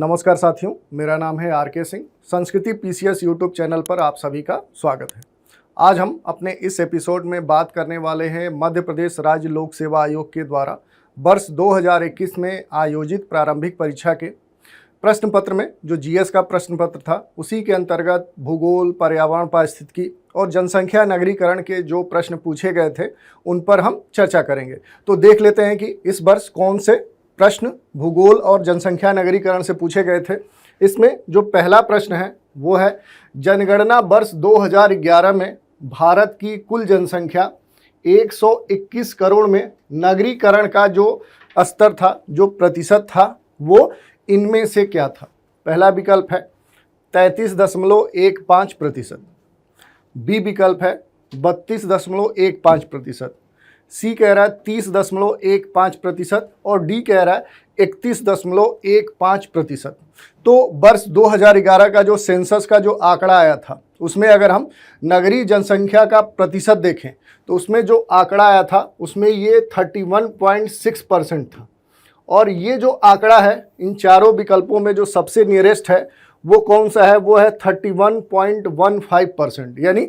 नमस्कार साथियों, मेरा नाम है आर.के. सिंह। संस्कृति पीसीएस यूट्यूब चैनल पर आप सभी का स्वागत है। आज हम अपने इस एपिसोड में बात करने वाले हैं मध्य प्रदेश राज्य लोक सेवा आयोग के द्वारा वर्ष 2021 में आयोजित प्रारंभिक परीक्षा के प्रश्न पत्र में जो जीएस का प्रश्न पत्र था, उसी के अंतर्गत भूगोल, पर्यावरण, पारिस्थितिकी और जनसंख्या नगरीकरण के जो प्रश्न पूछे गए थे उन पर हम चर्चा करेंगे। तो देख लेते हैं कि इस वर्ष कौन से प्रश्न भूगोल और जनसंख्या नगरीकरण से पूछे गए थे। इसमें जो पहला प्रश्न है वो है, जनगणना वर्ष 2011 में भारत की कुल जनसंख्या 121 करोड़ में नगरीकरण का जो स्तर था, जो प्रतिशत था, वो इनमें से क्या था। पहला विकल्प है 33.15%, बी विकल्प है 32.15%, सी कह रहा है 30.15% और डी कह रहा है 31.15%। तो वर्ष 2011 का जो सेंसस का जो आंकड़ा आया था, उसमें अगर हम नगरीय जनसंख्या का प्रतिशत देखें तो उसमें जो आंकड़ा आया था उसमें ये 31.6% था। और ये जो आंकड़ा है इन चारों विकल्पों में जो सबसे नियरेस्ट है वो कौन सा है, वो है 31.15%, यानी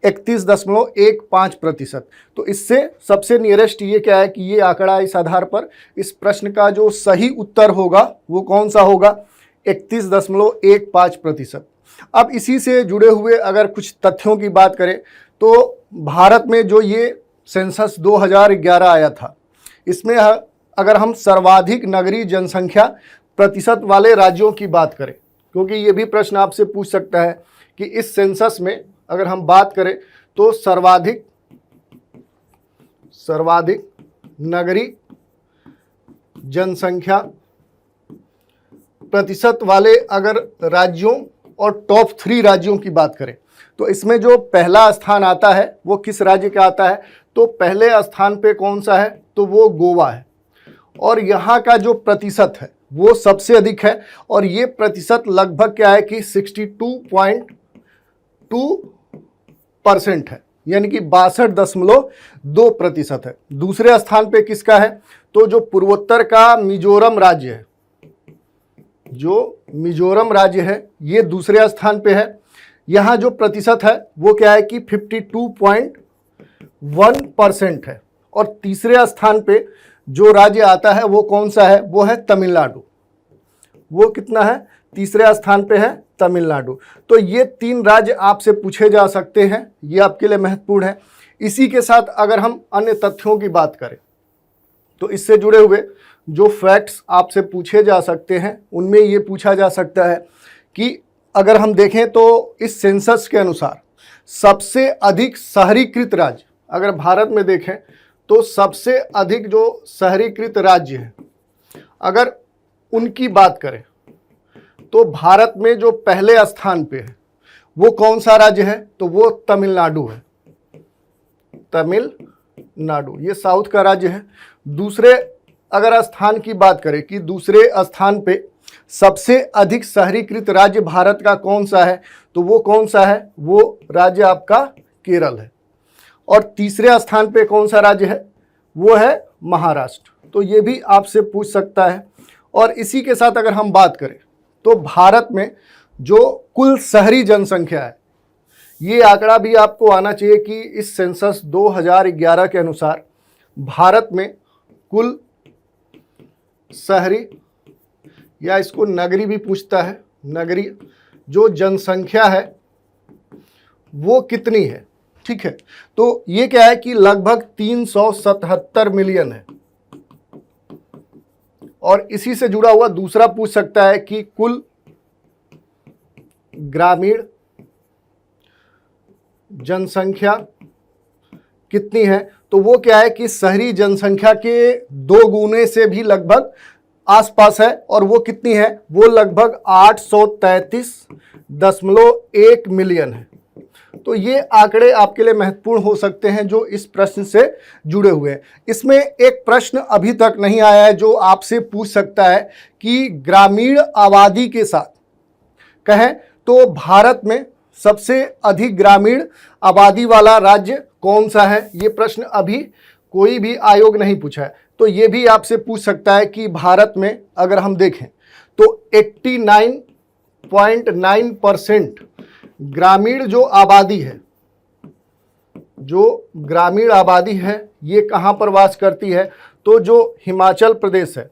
31.15%। तो इससे सबसे नियरेस्ट ये क्या है कि ये आंकड़ा, इस आधार पर इस प्रश्न का जो सही उत्तर होगा वो कौन सा होगा, 31.15%। अब इसी से जुड़े हुए अगर कुछ तथ्यों की बात करें तो भारत में जो ये सेंसस 2011 आया था, इसमें अगर हम सर्वाधिक नगरीय जनसंख्या प्रतिशत वाले राज्यों की बात करें, क्योंकि ये भी प्रश्न आपसे पूछ सकता है कि इस सेंसस में अगर हम बात करें तो सर्वाधिक नगरीय जनसंख्या प्रतिशत वाले अगर राज्यों और टॉप 3 राज्यों की बात करें तो इसमें जो पहला स्थान आता है वो किस राज्य का आता है, तो पहले स्थान पे कौन सा है, तो वो गोवा है। और यहाँ का जो प्रतिशत है वो सबसे अधिक है और ये प्रतिशत लगभग क्या है कि 62.2% है, यानी कि 62.2% है। दूसरे स्थान पे किसका है, तो जो पूर्वोत्तर का मिजोरम राज्य है, जो मिजोरम राज्य है ये दूसरे स्थान पे है। यहाँ जो प्रतिशत है वो क्या है कि 52.1% है। और तीसरे स्थान पे जो राज्य आता है वो कौन सा है, वो है तमिलनाडु। वो कितना है, तीसरे स्थान पे है तमिलनाडु। तो ये 3 राज्य आपसे पूछे जा सकते हैं, ये आपके लिए महत्वपूर्ण है। इसी के साथ अगर हम अन्य तथ्यों की बात करें तो इससे जुड़े हुए जो फैक्ट्स आपसे पूछे जा सकते हैं उनमें ये पूछा जा सकता है कि अगर हम देखें तो इस सेंसस के अनुसार सबसे अधिक शहरीकृत राज्य, अगर भारत में देखें तो सबसे अधिक जो शहरीकृत राज्य है, अगर उनकी बात करें तो भारत में जो पहले स्थान पे है वो कौन सा राज्य है, तो वो तमिलनाडु है। तमिलनाडु ये साउथ का राज्य है। दूसरे अगर स्थान की बात करें कि दूसरे स्थान पे सबसे अधिक शहरीकृत राज्य भारत का कौन सा है, तो वो कौन सा है, वो राज्य आपका केरल है। और तीसरे स्थान पे कौन सा राज्य है, वो है महाराष्ट्र। तो ये भी आपसे पूछ सकता है। और इसी के साथ अगर हम बात करें तो भारत में जो कुल शहरी जनसंख्या है, ये आंकड़ा भी आपको आना चाहिए कि इस सेंसस 2011 के अनुसार भारत में कुल शहरी, या इसको नगरी भी पूछता है, नगरी जो जनसंख्या है वो कितनी है। ठीक है, तो ये क्या है कि लगभग 377 मिलियन है। और इसी से जुड़ा हुआ दूसरा पूछ सकता है कि कुल ग्रामीण जनसंख्या कितनी है, तो वो क्या है कि शहरी जनसंख्या के 2 गुने से भी लगभग आसपास है। और वो कितनी है, वो लगभग 833.1 मिलियन है। तो ये आंकड़े आपके लिए महत्वपूर्ण हो सकते हैं जो इस प्रश्न से जुड़े हुए हैं। इसमें एक प्रश्न अभी तक नहीं आया है जो आपसे पूछ सकता है कि ग्रामीण आबादी के साथ कहें तो भारत में सबसे अधिक ग्रामीण आबादी वाला राज्य कौन सा है। ये प्रश्न अभी कोई भी आयोग नहीं पूछा है। तो ये भी आपसे पूछ सकता है कि भारत में अगर हम देखें तो 89.9% ग्रामीण जो ग्रामीण आबादी है ये कहाँ पर वास करती है? तो जो हिमाचल प्रदेश है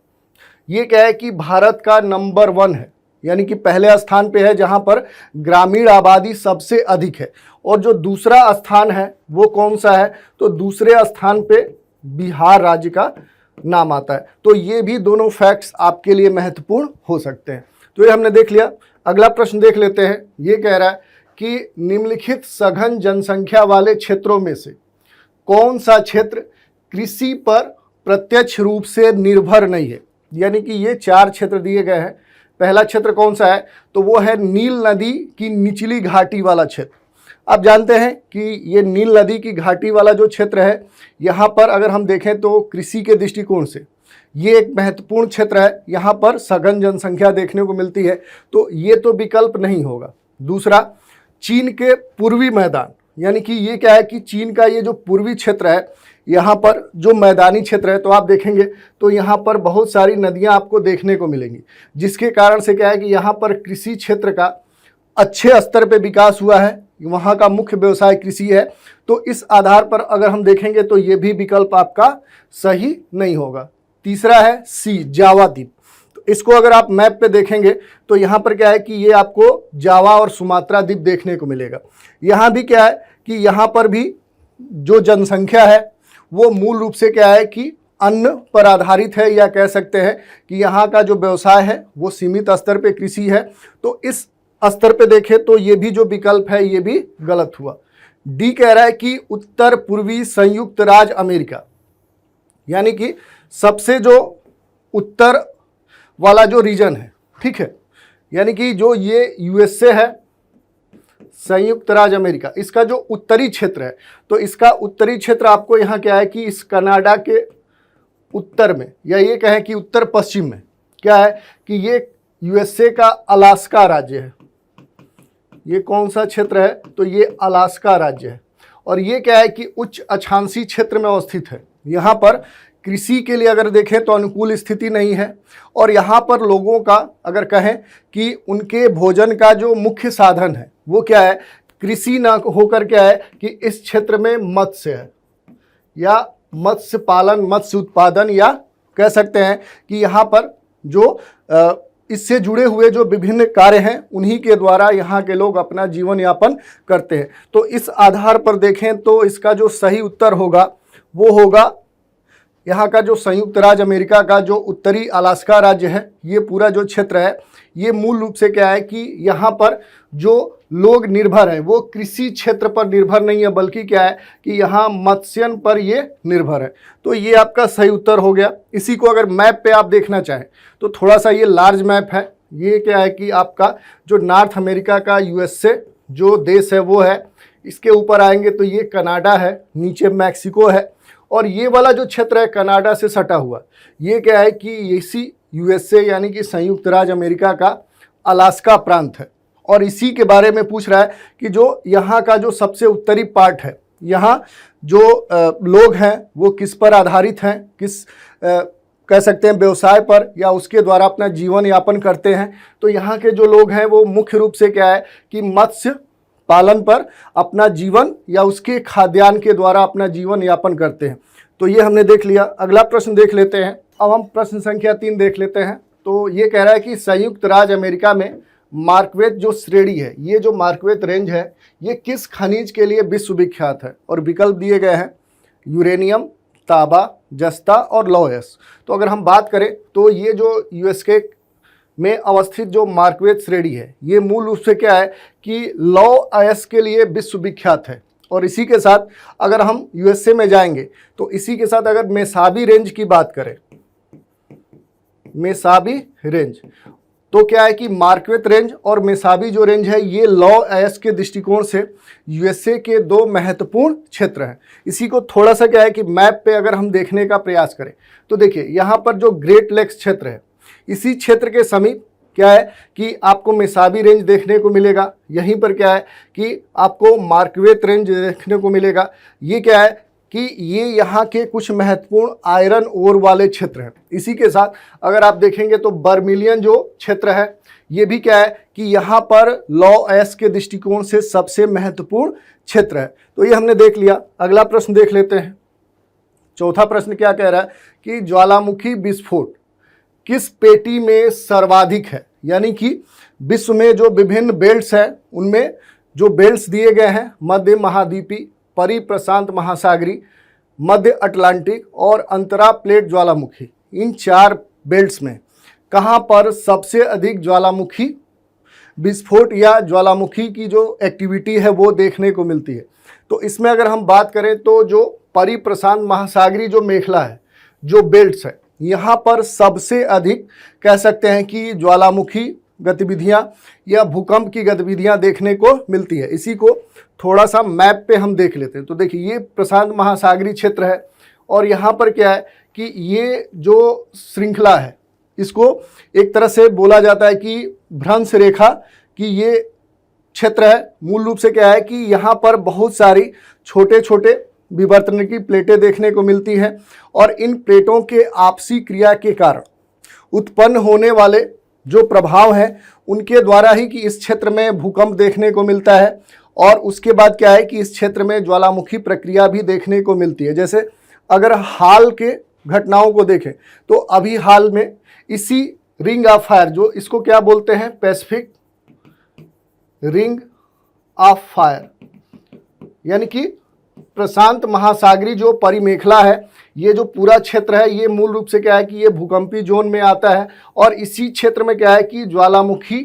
ये क्या है कि भारत का नंबर 1 है, यानी कि पहले स्थान पे है जहां पर ग्रामीण आबादी सबसे अधिक है। और जो दूसरा स्थान है वो कौन सा है? तो दूसरे स्थान पे बिहार राज्य का नाम आता है। तो ये भी दोनों फैक्ट्स आपके लिए महत्वपूर्ण हो सकते हैं। तो ये हमने देख लिया। अगला प्रश्न देख लेते हैं। ये कह रहा है कि निम्नलिखित सघन जनसंख्या वाले क्षेत्रों में से कौन सा क्षेत्र कृषि पर प्रत्यक्ष रूप से निर्भर नहीं है? यानी कि ये 4 क्षेत्र दिए गए हैं। पहला क्षेत्र कौन सा है? तो वो है नील नदी की निचली घाटी वाला क्षेत्र। आप जानते हैं कि ये नील नदी की घाटी वाला जो क्षेत्र है, यहाँ पर अगर हम देखें तो कृषि के दृष्टिकोण से ये एक महत्वपूर्ण क्षेत्र है। यहाँ पर सघन जनसंख्या देखने को मिलती है, तो ये तो विकल्प नहीं होगा। दूसरा, चीन के पूर्वी मैदान, यानी कि ये क्या है कि चीन का ये जो पूर्वी क्षेत्र है, यहाँ पर जो मैदानी क्षेत्र है, तो आप देखेंगे तो यहाँ पर बहुत सारी नदियाँ आपको देखने को मिलेंगी, जिसके कारण से क्या है कि यहाँ पर कृषि क्षेत्र का अच्छे स्तर पे विकास हुआ है। वहाँ का मुख्य व्यवसाय कृषि है। तो इस आधार पर अगर हम देखेंगे तो ये भी विकल्प आपका सही नहीं होगा। तीसरा है सी, जावा द्वीप। तो इसको अगर आप मैप पे देखेंगे तो यहाँ पर क्या है कि ये आपको जावा और सुमात्रा द्वीप देखने को मिलेगा। यहाँ भी क्या है कि यहाँ पर भी जो जनसंख्या है वो मूल रूप से क्या है कि अन्न पर आधारित है, या कह सकते हैं कि यहाँ का जो व्यवसाय है वो सीमित स्तर पे कृषि है। तो इस स्तर पे देखें तो ये भी जो विकल्प है ये भी गलत हुआ। डी कह रहा है कि उत्तर पूर्वी संयुक्त राज्य अमेरिका, यानी कि सबसे जो उत्तर वाला जो रीजन है, ठीक है, यानी कि जो ये यूएसए है, संयुक्त राज्य अमेरिका, इसका जो उत्तरी क्षेत्र है, तो इसका उत्तरी क्षेत्र आपको यहाँ क्या है कि इस कनाडा के उत्तर में, या ये कहें कि उत्तर पश्चिम में क्या है कि ये यूएसए का अलास्का राज्य है। ये कौन सा क्षेत्र है? तो ये अलास्का राज्य है। और ये क्या है कि उच्च अक्षांशीय क्षेत्र में अवस्थित है। यहाँ पर कृषि के लिए अगर देखें तो अनुकूल स्थिति नहीं है। और यहाँ पर लोगों का अगर कहें कि उनके भोजन का जो मुख्य साधन है वो क्या है, कृषि ना होकर क्या है कि इस क्षेत्र में मत्स्य है, या मत्स्य पालन, मत्स्य उत्पादन, या कह सकते हैं कि यहाँ पर जो इससे जुड़े हुए जो विभिन्न कार्य हैं उन्हीं के द्वारा यहाँ के लोग अपना जीवन यापन करते हैं। तो इस आधार पर देखें तो इसका जो सही उत्तर होगा वो होगा यहाँ का जो संयुक्त राज्य अमेरिका का जो उत्तरी अलास्का राज्य है, ये पूरा जो क्षेत्र है ये मूल रूप से क्या है कि यहाँ पर जो लोग निर्भर हैं वो कृषि क्षेत्र पर निर्भर नहीं है, बल्कि क्या है कि यहाँ मत्स्यन पर ये निर्भर है। तो ये आपका सही उत्तर हो गया। इसी को अगर मैप पे आप देखना चाहें तो थोड़ा सा ये लार्ज मैप है। ये क्या है कि आपका जो नॉर्थ अमेरिका का यूएसए जो देश है वो है, इसके ऊपर आएंगे तो ये कनाडा है, नीचे मैक्सिको है, और ये वाला जो क्षेत्र है कनाडा से सटा हुआ, ये क्या है कि इसी यूएसए यानी कि संयुक्त राज्य अमेरिका का अलास्का प्रांत है। और इसी के बारे में पूछ रहा है कि जो यहाँ का जो सबसे उत्तरी पार्ट है, यहाँ जो लोग हैं वो किस पर आधारित हैं, किस कह सकते हैं व्यवसाय पर, या उसके द्वारा अपना जीवन यापन करते हैं। तो यहाँ के जो लोग हैं वो मुख्य रूप से क्या है कि मत्स्य पालन पर अपना जीवन या उसके खाद्यान्न के द्वारा अपना जीवन यापन करते हैं। तो ये हमने देख लिया। अगला प्रश्न देख लेते हैं। अब हम प्रश्न संख्या 3 देख लेते हैं। तो ये कह रहा है कि संयुक्त राज्य अमेरिका में मार्क्वेट जो श्रेणी है, ये जो मार्क्वेट रेंज है, ये किस खनिज के लिए विश्वविख्यात है? और विकल्प दिए गए हैं यूरेनियम, तांबा, जस्ता और लौह-अयस्क। तो अगर हम बात करें तो ये जो यूएसए में अवस्थित जो मार्क्वेट श्रेणी है ये मूल रूप से क्या है कि लौह-अयस्क के लिए विश्वविख्यात है। और इसी के साथ अगर हम यूएसए में जाएंगे तो इसी के साथ अगर मेसाबी रेंज की बात करें, मेसाबी रेंज, तो क्या है कि मार्क्वेट रेंज और मेसाबी जो रेंज है ये लौह-अयस्क के दृष्टिकोण से यूएसए के 2 महत्वपूर्ण क्षेत्र हैं। इसी को थोड़ा सा क्या है कि मैप पे अगर हम देखने का प्रयास करें तो देखिए यहाँ पर जो ग्रेट लेक्स क्षेत्र है, इसी क्षेत्र के समीप क्या है कि आपको मेसाबी रेंज देखने को मिलेगा। यहीं पर क्या है कि आपको मार्क्वेट रेंज देखने को मिलेगा। ये क्या है कि ये यहाँ के कुछ महत्वपूर्ण आयरन ओर वाले क्षेत्र हैं। इसी के साथ अगर आप देखेंगे तो बर्मिलियन जो क्षेत्र है ये भी क्या है कि यहाँ पर लॉ एस के दृष्टिकोण से सबसे महत्वपूर्ण क्षेत्र है। तो ये हमने देख लिया। अगला प्रश्न देख लेते हैं। चौथा प्रश्न क्या कह रहा है कि ज्वालामुखी विस्फोट किस पेटी में सर्वाधिक है, यानी कि विश्व में जो विभिन्न बेल्ट्स हैं उनमें जो बेल्ट्स दिए गए हैं मध्य महाद्वीपीय, परिप्रशांत महासागरीय, मध्य अटलांटिक और अंतरा प्लेट ज्वालामुखी, इन 4 बेल्ट्स में कहाँ पर सबसे अधिक ज्वालामुखी विस्फोट या ज्वालामुखी की जो एक्टिविटी है वो देखने को मिलती है। तो इसमें अगर हम बात करें तो जो परिप्रशांत महासागरीय जो मेखला है, जो बेल्ट्स है, यहाँ पर सबसे अधिक कह सकते हैं कि ज्वालामुखी गतिविधियाँ या भूकंप की गतिविधियाँ देखने को मिलती है। इसी को थोड़ा सा मैप पे हम देख लेते हैं। तो देखिए ये प्रशांत महासागरीय क्षेत्र है और यहाँ पर क्या है कि ये जो श्रृंखला है इसको एक तरह से बोला जाता है कि भ्रंश रेखा की ये क्षेत्र है। मूल रूप से क्या है कि यहाँ पर बहुत सारी छोटे छोटे विवर्तन की प्लेटें देखने को मिलती हैं और इन प्लेटों के आपसी क्रिया के कारण उत्पन्न होने वाले जो प्रभाव हैं उनके द्वारा ही कि इस क्षेत्र में भूकंप देखने को मिलता है। और उसके बाद क्या है कि इस क्षेत्र में ज्वालामुखी प्रक्रिया भी देखने को मिलती है। जैसे अगर हाल के घटनाओं को देखें तो अभी हाल में इसी रिंग ऑफ फायर, जो इसको क्या बोलते हैं, पैसिफिक रिंग ऑफ फायर, यानी कि प्रशांत महासागरीय जो परिमेखला है, ये जो पूरा क्षेत्र है ये मूल रूप से क्या है कि ये भूकंपी जोन में आता है। और इसी क्षेत्र में क्या है कि ज्वालामुखी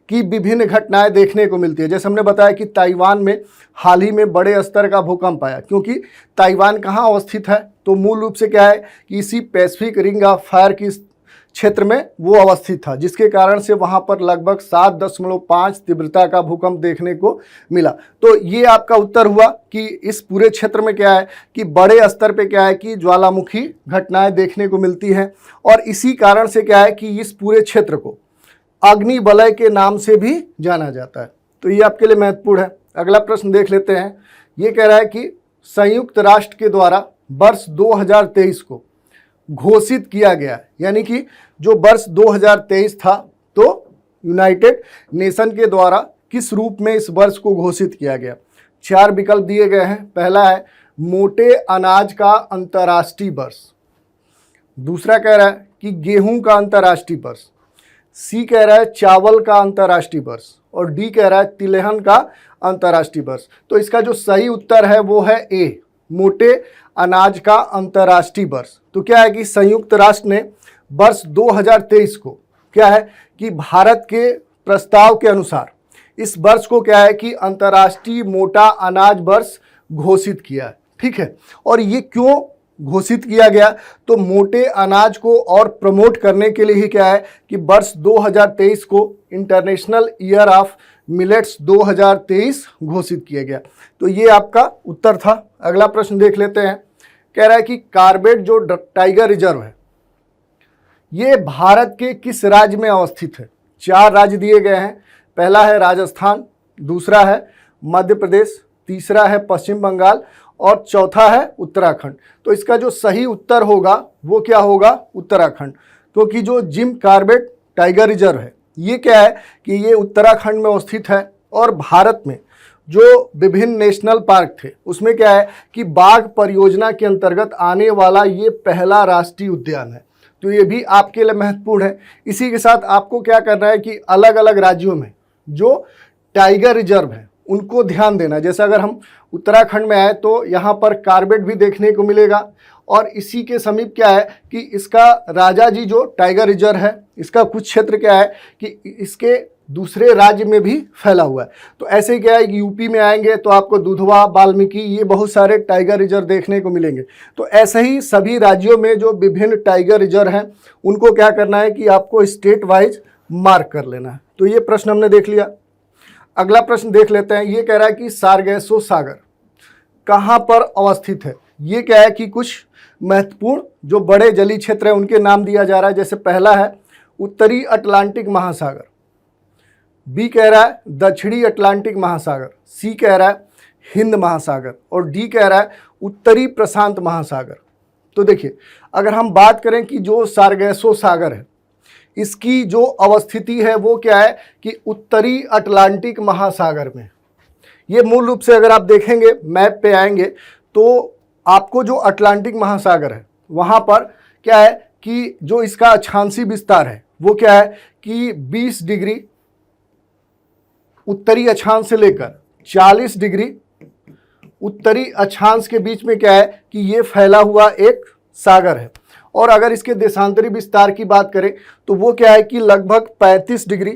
की विभिन्न घटनाएं देखने को मिलती है। जैसे हमने बताया कि ताइवान में हाल ही में बड़े स्तर का भूकंप आया, क्योंकि ताइवान कहाँ अवस्थित है, तो मूल रूप से क्या है कि इसी पैसिफिक रिंग ऑफ फायर की क्षेत्र में वो अवस्थित था, जिसके कारण से वहाँ पर लगभग 7.5 तीव्रता का भूकंप देखने को मिला। तो ये आपका उत्तर हुआ कि इस पूरे क्षेत्र में क्या है कि बड़े स्तर पे क्या है कि ज्वालामुखी घटनाएं देखने को मिलती हैं और इसी कारण से क्या है कि इस पूरे क्षेत्र को अग्नि वलय के नाम से भी जाना जाता है। तो ये आपके लिए महत्वपूर्ण है। अगला प्रश्न देख लेते हैं। ये कह रहा है कि संयुक्त राष्ट्र के द्वारा वर्ष 2023 को घोषित किया गया है, यानी कि जो वर्ष 2023 था तो यूनाइटेड नेशन के द्वारा किस रूप में इस वर्ष को घोषित किया गया। 4 विकल्प दिए गए हैं। पहला है मोटे अनाज का अंतर्राष्ट्रीय वर्ष, दूसरा कह रहा है कि गेहूं का अंतर्राष्ट्रीय वर्ष, सी कह रहा है चावल का अंतर्राष्ट्रीय वर्ष और डी कह रहा है तिलहन का अंतर्राष्ट्रीय वर्ष। तो इसका जो सही उत्तर है वो है ए, मोटे अनाज का अंतर्राष्ट्रीय वर्ष। तो क्या है कि संयुक्त राष्ट्र ने वर्ष 2023 को क्या है कि भारत के प्रस्ताव के अनुसार इस वर्ष को क्या है कि अंतर्राष्ट्रीय मोटा अनाज वर्ष घोषित किया है। ठीक है, और ये क्यों घोषित किया गया, तो मोटे अनाज को और प्रमोट करने के लिए ही क्या है कि वर्ष 2023 को इंटरनेशनल ईयर ऑफ मिलेट्स 2023 घोषित किया गया। तो ये आपका उत्तर था। अगला प्रश्न देख लेते हैं। कह रहा है कि कार्बेट जो टाइगर रिजर्व है ये भारत के किस राज्य में अवस्थित है। 4 राज्य दिए गए हैं। पहला है राजस्थान, दूसरा है मध्य प्रदेश, तीसरा है पश्चिम बंगाल और चौथा है उत्तराखंड। तो इसका जो सही उत्तर होगा वो क्या होगा, उत्तराखंड, क्योंकि जो जिम कार्बेट टाइगर रिजर्व है ये क्या है कि ये उत्तराखंड में अवस्थित है और भारत में जो विभिन्न नेशनल पार्क थे उसमें क्या है कि बाघ परियोजना के अंतर्गत आने वाला ये पहला राष्ट्रीय उद्यान है। तो ये भी आपके लिए महत्वपूर्ण है। इसी के साथ आपको क्या करना है कि अलग अलग राज्यों में जो टाइगर रिजर्व है उनको ध्यान देना। जैसे अगर हम उत्तराखंड में आए तो यहाँ पर कार्बेट भी देखने को मिलेगा और इसी के समीप क्या है कि इसका राजाजी जो टाइगर रिजर्व है इसका कुछ क्षेत्र क्या है कि इसके दूसरे राज्य में भी फैला हुआ है। तो ऐसे ही क्या है कि यूपी में आएंगे तो आपको दुधवा, वाल्मीकि, ये बहुत सारे टाइगर रिजर्व देखने को मिलेंगे। तो ऐसे ही सभी राज्यों में जो विभिन्न टाइगर रिजर्व हैं उनको क्या करना है कि आपको स्टेट वाइज मार्क कर लेना है। तो ये प्रश्न हमने देख लिया। अगला प्रश्न देख लेते हैं। ये कह रहा है कि सारगैसो सागर कहाँ पर अवस्थित है। ये क्या है कि कुछ महत्वपूर्ण जो बड़े जलीय क्षेत्र है उनके नाम दिया जा रहा है। जैसे पहला है उत्तरी अटलांटिक महासागर, बी कह रहा है दक्षिणी अटलांटिक महासागर, सी कह रहा है हिंद महासागर और डी कह रहा है उत्तरी प्रशांत महासागर। तो देखिए, अगर हम बात करें कि जो सारगैसो सागर है, इसकी जो अवस्थिति है वो क्या है कि उत्तरी अटलांटिक महासागर में। ये मूल रूप से अगर आप देखेंगे मैप पे आएंगे तो आपको जो अटलांटिक महासागर है वहाँ पर क्या है कि जो इसका अक्षांशीय विस्तार है वो क्या है कि 20 डिग्री उत्तरी अक्षांश से लेकर 40 डिग्री उत्तरी अक्षांश के बीच में क्या है कि ये फैला हुआ एक सागर है। और अगर इसके देशांतरी विस्तार की बात करें तो वो क्या है कि लगभग 35 डिग्री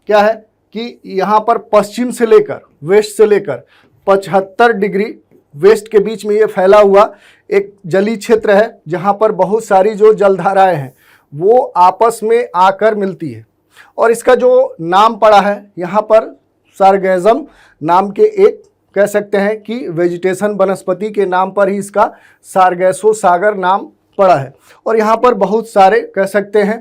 क्या है कि यहाँ पर पश्चिम से लेकर वेस्ट से लेकर 75 डिग्री वेस्ट के बीच में ये फैला हुआ एक जलीय क्षेत्र है, जहाँ पर बहुत सारी जो जलधाराएं हैं वो आपस में आकर मिलती है। और इसका जो नाम पड़ा है यहाँ पर सारगैज़म नाम के एक कह सकते हैं कि वेजिटेशन वनस्पति के नाम पर ही इसका सारगैसो सागर नाम पड़ा है। और यहाँ पर बहुत सारे कह सकते हैं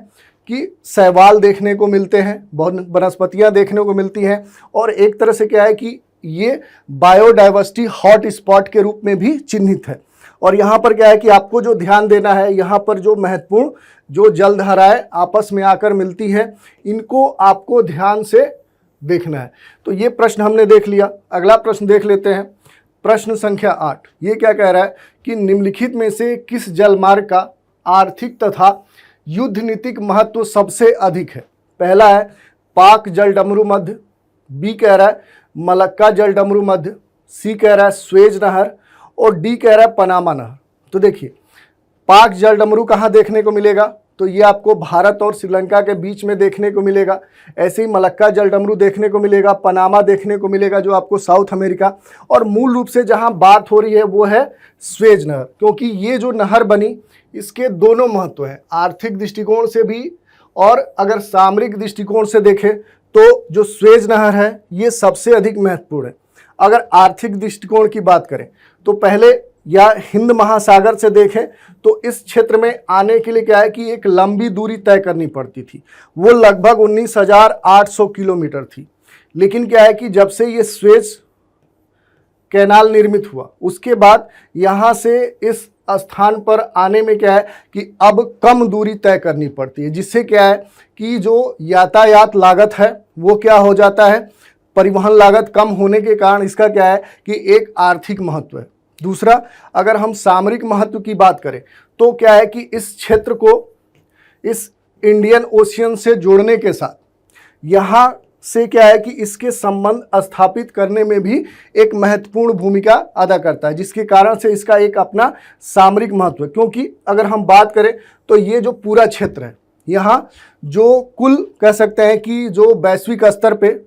कि शैवाल देखने को मिलते हैं, बहुत वनस्पतियाँ देखने को मिलती हैं। और एक तरह से क्या है कि ये बायोडाइवर्सिटी हॉट स्पॉट के रूप में भी चिन्हित है। और यहाँ पर क्या है कि आपको जो ध्यान देना है, यहाँ पर जो महत्वपूर्ण जो जलधाराएं आपस में आकर मिलती हैं, इनको आपको ध्यान से देखना है। तो ये प्रश्न हमने देख लिया। अगला प्रश्न देख लेते हैं, प्रश्न संख्या 8। ये क्या कह रहा है कि निम्नलिखित में से किस जलमार्ग का आर्थिक तथा युद्ध नीतिक महत्व सबसे अधिक है? पहला है पाक जलडमरू मध्य, बी कह रहा है मलक्का जलडमरू मध्य, सी कह रहा है स्वेज नहर और डी कह रहा है पनामा नहर। तो देखिए, पाक जलडमरू कहाँ देखने को मिलेगा? तो ये आपको भारत और श्रीलंका के बीच में देखने को मिलेगा। ऐसे ही मलक्का जलडमरू देखने को मिलेगा, पनामा देखने को मिलेगा जो आपको साउथ अमेरिका। और मूल रूप से जहां बात हो रही है वो है स्वेज नहर, क्योंकि ये जो नहर बनी इसके दोनों महत्व हैं, आर्थिक दृष्टिकोण से भी और अगर सामरिक दृष्टिकोण से देखें तो जो स्वेज नहर है ये सबसे अधिक महत्वपूर्ण है। अगर आर्थिक दृष्टिकोण की बात करें तो पहले या हिंद महासागर से देखें तो इस क्षेत्र में आने के लिए क्या है कि एक लंबी दूरी तय करनी पड़ती थी, वो लगभग 19,800 किलोमीटर थी। लेकिन क्या है कि जब से ये स्वेज कैनाल निर्मित हुआ उसके बाद यहाँ से इस स्थान पर आने में क्या है कि अब कम दूरी तय करनी पड़ती है, जिससे क्या है कि जो यातायात लागत है वो क्या हो जाता है, परिवहन लागत कम होने के कारण इसका क्या है कि एक आर्थिक महत्व है। दूसरा, अगर हम सामरिक महत्व की बात करें तो क्या है कि इस क्षेत्र को इस इंडियन ओशियन से जोड़ने के साथ यहाँ से क्या है कि इसके संबंध स्थापित करने में भी एक महत्वपूर्ण भूमिका अदा करता है, जिसके कारण से इसका एक अपना सामरिक महत्व है। क्योंकि अगर हम बात करें तो ये जो पूरा क्षेत्र है, यहाँ जो कुल कह सकते हैं कि जो वैश्विक स्तर पे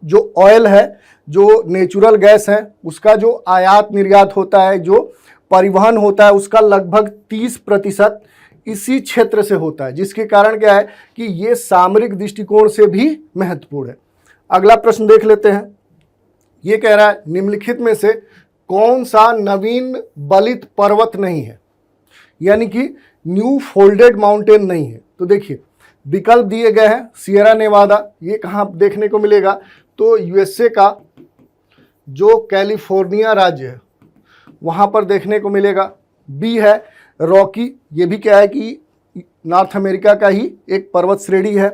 जो ऑयल है, जो नेचुरल गैस है, उसका जो आयात निर्यात होता है, जो परिवहन होता है, उसका लगभग 30% इसी क्षेत्र से होता है, जिसके कारण क्या है कि ये सामरिक दृष्टिकोण से भी महत्वपूर्ण है। अगला प्रश्न देख लेते हैं। ये कह रहा है निम्नलिखित में से कौन सा नवीन बलित पर्वत नहीं है, यानी कि न्यू फोल्डेड माउंटेन नहीं है। तो देखिए, विकल्प दिए गए हैं सियरा नेवादा, ये कहाँ देखने को मिलेगा? तो यूएसए का जो कैलिफोर्निया राज्य है वहाँ पर देखने को मिलेगा। बी है रॉकी, ये भी क्या है कि नॉर्थ अमेरिका का ही एक पर्वत श्रेणी है।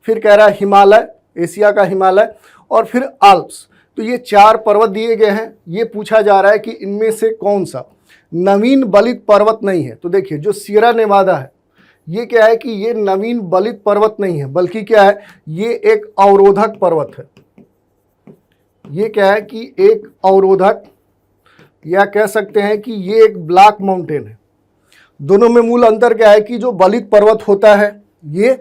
फिर कह रहा है हिमालय, एशिया का हिमालय, और फिर आल्प्स। तो ये 4 पर्वत दिए गए हैं। ये पूछा जा रहा है कि इनमें से कौन सा नवीन बलित पर्वत नहीं है। तो देखिए, जो सियरा नेवादा है ये क्या है कि ये नवीन बलित पर्वत नहीं है, बल्कि क्या है ये एक अवरोधक पर्वत है। ये क्या है कि एक अवरोधक, या कह सकते हैं कि ये एक ब्लैक माउंटेन है। दोनों में मूल अंतर क्या है कि जो बलित पर्वत होता है ये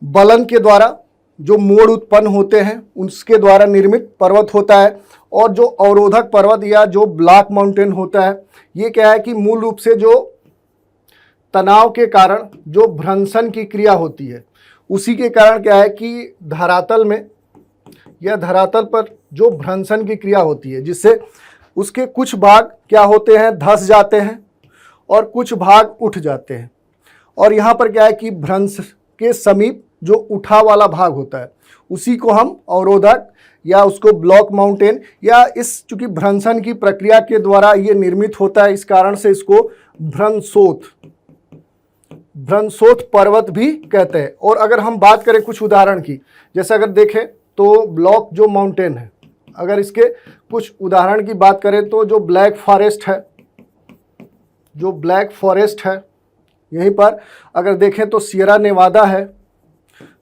बलन के द्वारा जो मोड़ उत्पन्न होते हैं उसके द्वारा निर्मित पर्वत होता है, और जो अवरोधक पर्वत या जो ब्लैक माउंटेन होता है ये क्या है कि मूल रूप से जो तनाव के कारण जो भ्रंशन की क्रिया होती है उसी के कारण क्या है कि धरातल में या धरातल पर जो भ्रंशन की क्रिया होती है, जिससे उसके कुछ भाग क्या होते हैं धंस जाते हैं और कुछ भाग उठ जाते हैं। और यहाँ पर क्या है कि भ्रंश के समीप जो उठा वाला भाग होता है उसी को हम अवरोधक या उसको ब्लॉक माउंटेन, या इस चूंकि भ्रंशन की प्रक्रिया के द्वारा ये निर्मित होता है, इस कारण से इसको भ्रंशोथ पर्वत भी कहते हैं। और अगर हम बात करें कुछ उदाहरण की, जैसे अगर देखें तो ब्लॉक जो माउंटेन है, अगर इसके कुछ उदाहरण की बात करें तो जो ब्लैक फॉरेस्ट है यहीं पर अगर देखें तो सियरा नेवादा है,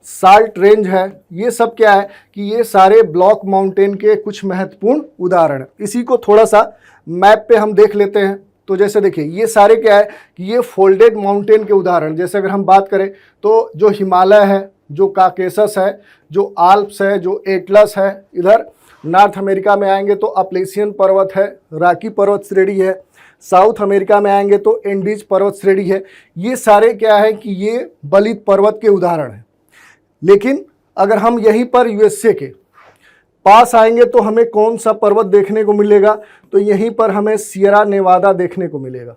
साल्ट रेंज है, ये सब क्या है कि ये सारे ब्लॉक माउंटेन के कुछ महत्वपूर्ण उदाहरण हैं। इसी को थोड़ा सा मैप पे हम देख लेते हैं। तो जैसे देखिए ये सारे क्या है कि ये फोल्डेड माउंटेन के उदाहरण, जैसे अगर हम बात करें तो जो हिमालय है, जो काकेशस है, जो आल्प्स है, जो एटलस है, इधर नॉर्थ अमेरिका में आएंगे तो अपलेशियन पर्वत है, रॉकी पर्वत श्रेणी है, साउथ अमेरिका में आएंगे तो एंडीज पर्वत श्रेणी है। ये सारे क्या है कि ये बलित पर्वत के उदाहरण हैं। लेकिन अगर हम यहीं पर यूएसए के पास आएंगे तो हमें कौन सा पर्वत देखने को मिलेगा, तो यहीं पर हमें सियरा नेवादा देखने को मिलेगा।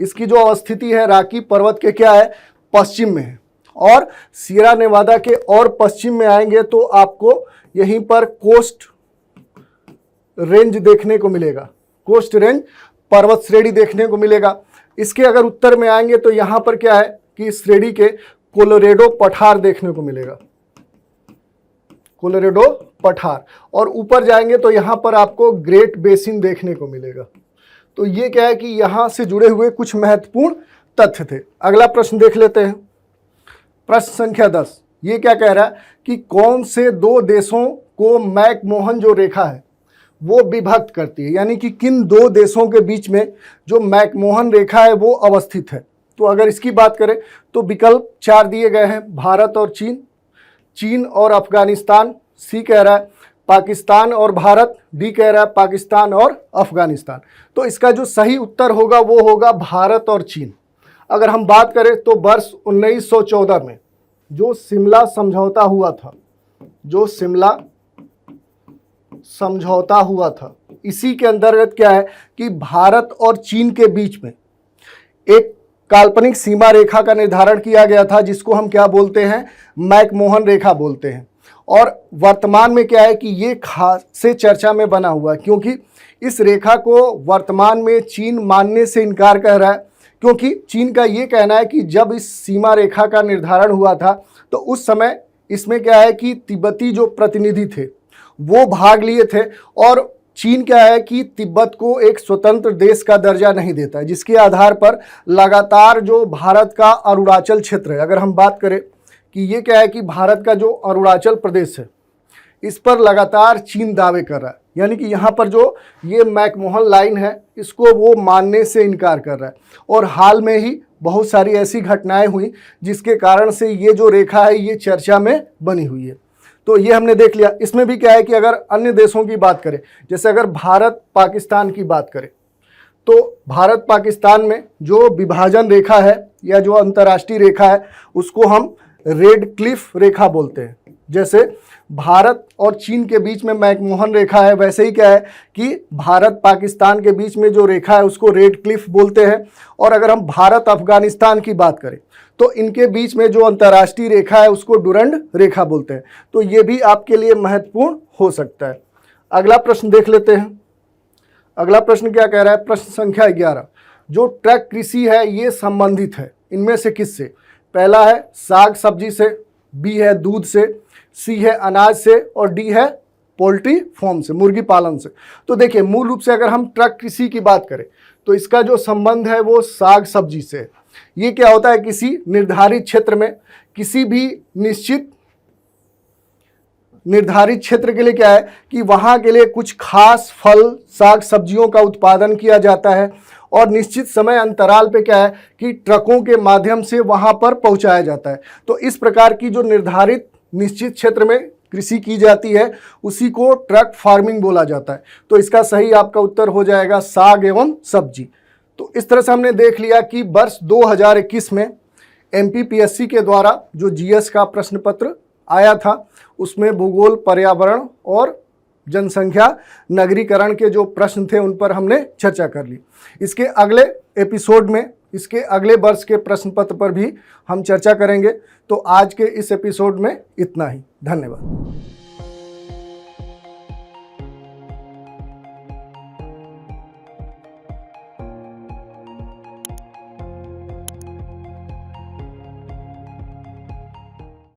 इसकी जो अवस्थिति है रॉकी पर्वत के क्या है, पश्चिम में है। और सियरा नेवादा के और पश्चिम में आएंगे तो आपको यहीं पर कोस्ट रेंज देखने को मिलेगा, कोस्ट रेंज पर्वत श्रेणी देखने को मिलेगा। इसके अगर उत्तर में आएंगे तो यहाँ पर क्या है कि इस श्रेणी के कोलोरेडो पठार देखने को मिलेगा, कोलोरेडो पठार। और ऊपर जाएंगे तो यहाँ पर आपको ग्रेट बेसिन देखने को मिलेगा। तो ये क्या है कि यहाँ से जुड़े हुए कुछ महत्वपूर्ण तथ्य थे। अगला प्रश्न देख लेते हैं, प्रश्न संख्या 10। ये क्या कह रहा है कि कौन से दो देशों को मैकमोहन जो रेखा है वो विभक्त करती है, यानी कि किन दो देशों के बीच में जो मैकमोहन रेखा है वो अवस्थित है। तो अगर इसकी बात करें तो विकल्प 4 दिए गए हैं, भारत और चीन, चीन और अफगानिस्तान, सी कह रहा है पाकिस्तान और भारत, डी कह रहा है पाकिस्तान और अफगानिस्तान। तो इसका जो सही उत्तर होगा वो होगा भारत और चीन। अगर हम बात करें तो वर्ष 1914 में जो शिमला समझौता हुआ था, इसी के अंतर्गत क्या है कि भारत और चीन के बीच में एक काल्पनिक सीमा रेखा का निर्धारण किया गया था, जिसको हम क्या बोलते हैं, मैकमोहन रेखा बोलते हैं। और वर्तमान में क्या है कि ये खासे चर्चा में बना हुआ है, क्योंकि इस रेखा को वर्तमान में चीन मानने से इनकार कर रहा है। क्योंकि चीन का ये कहना है कि जब इस सीमा रेखा का निर्धारण हुआ था तो उस समय इसमें क्या है कि तिब्बती जो प्रतिनिधि थे वो भाग लिए थे, और चीन क्या है कि तिब्बत को एक स्वतंत्र देश का दर्जा नहीं देता है, जिसके आधार पर लगातार जो भारत का अरुणाचल क्षेत्र है, अगर हम बात करें कि ये क्या है कि भारत का जो अरुणाचल प्रदेश है इस पर लगातार चीन दावे कर रहा है, यानी कि यहाँ पर जो ये मैकमोहन लाइन है इसको वो मानने से इनकार कर रहा है। और हाल में ही बहुत सारी ऐसी घटनाएं हुई जिसके कारण से ये जो रेखा है ये चर्चा में बनी हुई है। तो ये हमने देख लिया। इसमें भी क्या है कि अगर अन्य देशों की बात करें, जैसे अगर भारत पाकिस्तान की बात करें, तो भारत पाकिस्तान में जो विभाजन रेखा है या जो अंतर्राष्ट्रीय रेखा है उसको हम रेड क्लिफ रेखा बोलते हैं। जैसे भारत और चीन के बीच में मैकमोहन रेखा है, वैसे ही क्या है कि भारत पाकिस्तान के बीच में जो रेखा है उसको रेड क्लिफ बोलते हैं। और अगर हम भारत अफगानिस्तान की बात करें तो इनके बीच में जो अंतर्राष्ट्रीय रेखा है उसको डुरंड रेखा बोलते हैं। तो ये भी आपके लिए महत्वपूर्ण हो सकता है। अगला प्रश्न देख लेते हैं। अगला प्रश्न क्या कह रहा है, प्रश्न संख्या 11। जो ट्रक कृषि है ये संबंधित है इनमें से किससे? पहला है साग सब्जी से, बी है दूध से, सी है अनाज से, और डी है पोल्ट्री फार्म से, मुर्गी पालन से। तो देखिए मूल रूप से अगर हम ट्रक कृषि की बात करें तो इसका जो संबंध है वो साग सब्जी से है। ये क्या होता है, किसी निर्धारित क्षेत्र में किसी भी निश्चित निर्धारित क्षेत्र के लिए क्या है कि वहाँ के लिए कुछ खास फल साग सब्जियों का उत्पादन किया जाता है, और निश्चित समय अंतराल पे क्या है कि ट्रकों के माध्यम से वहाँ पर पहुँचाया जाता है। तो इस प्रकार की जो निर्धारित निश्चित क्षेत्र में कृषि की जाती है उसी को ट्रक फार्मिंग बोला जाता है। तो इसका सही आपका उत्तर हो जाएगा साग एवं सब्जी। तो इस तरह से हमने देख लिया कि वर्ष 2021 में एमपीपीएससी के द्वारा जो जीएस का प्रश्न पत्र आया था उसमें भूगोल, पर्यावरण और जनसंख्या नगरीकरण के जो प्रश्न थे उन पर हमने चर्चा कर ली। इसके अगले एपिसोड में इसके अगले वर्ष के प्रश्न पत्र पर भी हम चर्चा करेंगे। तो आज के इस एपिसोड में इतना ही। धन्यवाद।